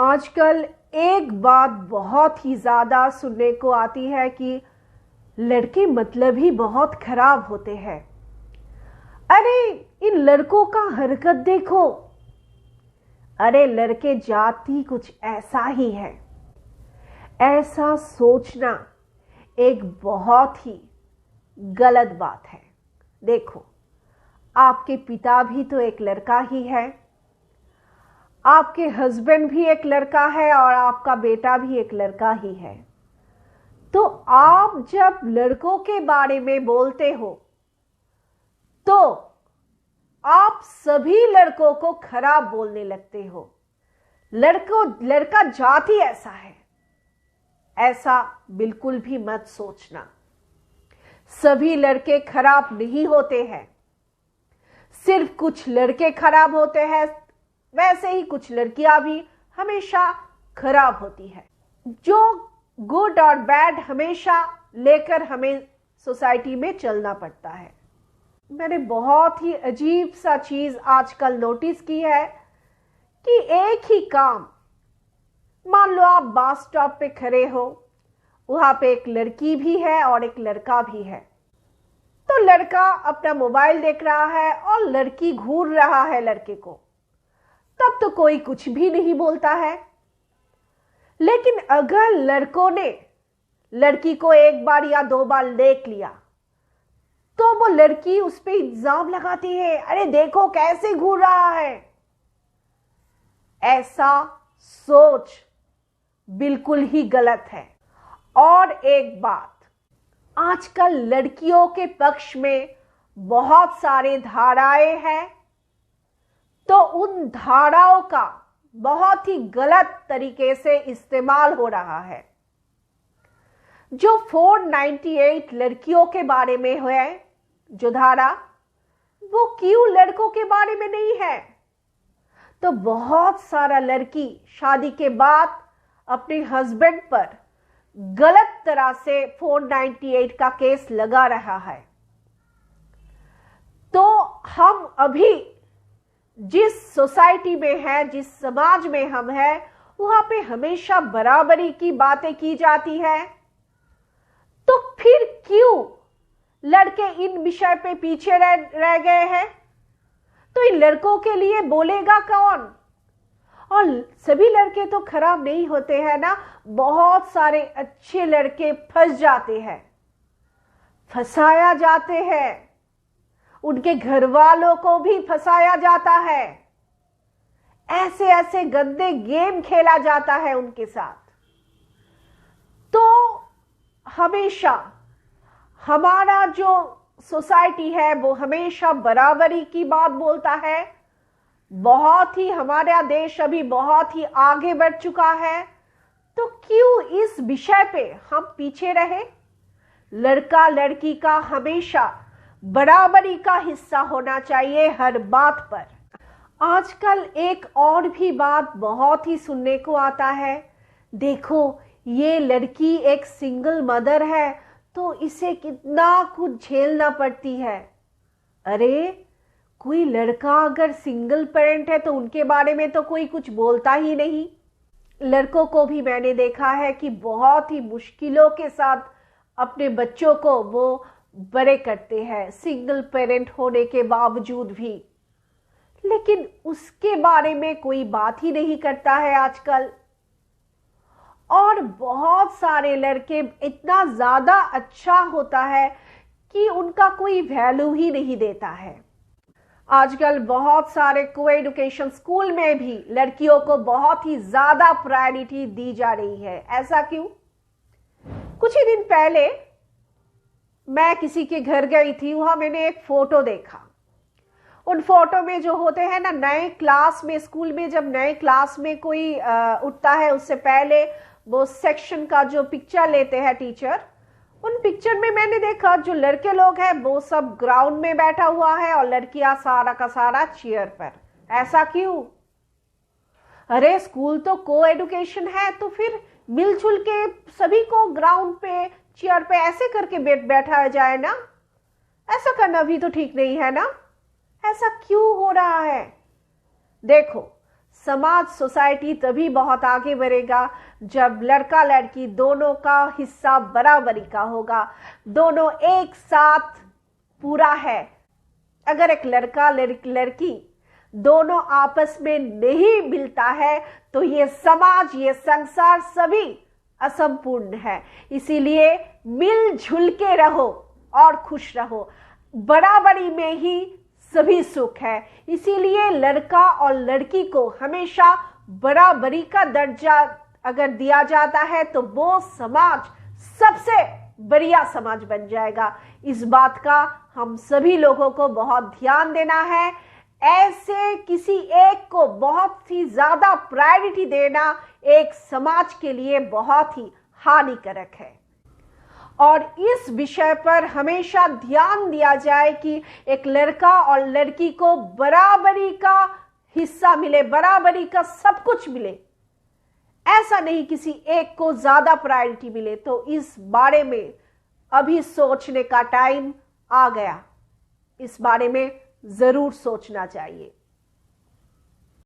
आजकल एक बात बहुत ही ज़्यादा सुनने को आती है कि लड़के मतलब ही बहुत खराब होते हैं। अरे इन लड़कों का हरकत देखो। अरे लड़के जाति कुछ ऐसा ही है। ऐसा सोचना एक बहुत ही गलत बात है। देखो, आपके पिता भी तो एक लड़का ही है, आपके हस्बैंड भी एक लड़का है और आपका बेटा भी एक लड़का ही है। तो आप जब लड़कों के बारे में बोलते हो तो आप सभी लड़कों को खराब बोलने लगते हो। लड़का जाति ऐसा है, ऐसा बिल्कुल भी मत सोचना। सभी लड़के खराब नहीं होते हैं, सिर्फ कुछ लड़के खराब होते हैं। वैसे ही कुछ लड़कियां भी हमेशा खराब होती है। जो गुड और बैड हमेशा लेकर हमें सोसाइटी में चलना पड़ता है। मैंने बहुत ही अजीब सा चीज आजकल नोटिस की है कि एक ही काम, मान लो आप बस स्टॉप पे खड़े हो, वहां पे एक लड़की भी है और एक लड़का भी है। तो लड़का अपना मोबाइल देख रहा है और लड़की घूर रहा है लड़के को, तब तो कोई कुछ भी नहीं बोलता है। लेकिन अगर लड़कों ने लड़की को एक बार या दो बार देख लिया तो वो लड़की उस पर इल्जाम लगाती है, अरे देखो कैसे घूर रहा है। ऐसा सोच बिल्कुल ही गलत है। और एक बात, आजकल लड़कियों के पक्ष में बहुत सारे धाराएं हैं, तो उन धाराओं का बहुत ही गलत तरीके से इस्तेमाल हो रहा है। जो 498 लड़कियों के बारे में है जो धारा, वो क्यों लड़कों के बारे में नहीं है? तो बहुत सारा लड़की शादी के बाद अपने हस्बैंड पर गलत तरह से 498 का केस लगा रहा है। तो हम अभी जिस सोसाइटी में है, जिस समाज में हम हैं, वहां पे हमेशा बराबरी की बातें की जाती है। तो फिर क्यों लड़के इन विषय पे पीछे रह गए हैं? तो इन लड़कों के लिए बोलेगा कौन? और सभी लड़के तो खराब नहीं होते हैं ना, बहुत सारे अच्छे लड़के फंस जाते हैं, फंसाया जाते हैं, उनके घर वालों को भी फंसाया जाता है। ऐसे ऐसे गंदे गेम खेला जाता है उनके साथ। तो हमेशा हमारा जो सोसाइटी है वो हमेशा बराबरी की बात बोलता है। बहुत ही हमारा देश अभी बहुत ही आगे बढ़ चुका है, तो क्यों इस विषय पे हम पीछे रहे? लड़का लड़की का हमेशा बराबरी का हिस्सा होना चाहिए हर बात पर। आजकल एक और भी बात बहुत ही सुनने को आता है, देखो ये लड़की एक सिंगल मदर है तो इसे कितना कुछ झेलना पड़ती है। अरे कोई लड़का अगर सिंगल पेरेंट है तो उनके बारे में तो कोई कुछ बोलता ही नहीं। लड़कों को भी मैंने देखा है कि बहुत ही मुश्किलों के साथ अपने बच्चों को वो बड़े करते हैं, सिंगल पेरेंट होने के बावजूद भी। लेकिन उसके बारे में कोई बात ही नहीं करता है आजकल। और बहुत सारे लड़के इतना ज्यादा अच्छा होता है कि उनका कोई वैल्यू ही नहीं देता है। आजकल बहुत सारे को एजुकेशन स्कूल में भी लड़कियों को बहुत ही ज्यादा प्रायोरिटी दी जा रही है। ऐसा क्यों? कुछ ही दिन पहले मैं किसी के घर गई थी, वहां मैंने एक फोटो देखा। उन फोटो में जो होते हैं ना, नए क्लास में, स्कूल में जब नए क्लास में कोई उठता है उससे पहले वो सेक्शन का जो पिक्चर लेते हैं टीचर, उन पिक्चर में मैंने देखा जो लड़के लोग हैं वो सब ग्राउंड में बैठा हुआ है और लड़कियां सारा का सारा चेयर पर। ऐसा क्यों? अरे स्कूल तो को एजुकेशन है, तो फिर मिलजुल के सभी को ग्राउंड पे चेयर पे ऐसे करके बैठा जाए ना। ऐसा करना भी तो ठीक नहीं है ना। ऐसा क्यों हो रहा है? देखो, समाज सोसाइटी तभी बहुत आगे बढ़ेगा जब लड़का लड़की दोनों का हिस्सा बराबरी का होगा, दोनों एक साथ पूरा है। अगर एक लड़का लड़की दोनों आपस में नहीं मिलता है तो ये समाज, ये संसार सभी असंपूर्ण है। इसीलिए मिलजुल के रहो और खुश रहो, बराबरी में ही सभी सुख है। इसीलिए लड़का और लड़की को हमेशा बराबरी का दर्जा अगर दिया जाता है तो वो समाज सबसे बढ़िया समाज बन जाएगा। इस बात का हम सभी लोगों को बहुत ध्यान देना है। ऐसे किसी एक को बहुत ही ज्यादा प्रायोरिटी देना एक समाज के लिए बहुत ही हानिकारक है। और इस विषय पर हमेशा ध्यान दिया जाए कि एक लड़का और लड़की को बराबरी का हिस्सा मिले, बराबरी का सब कुछ मिले। ऐसा नहीं किसी एक को ज्यादा प्रायोरिटी मिले। तो इस बारे में अभी सोचने का टाइम आ गया। इस बारे में जरूर सोचना चाहिए।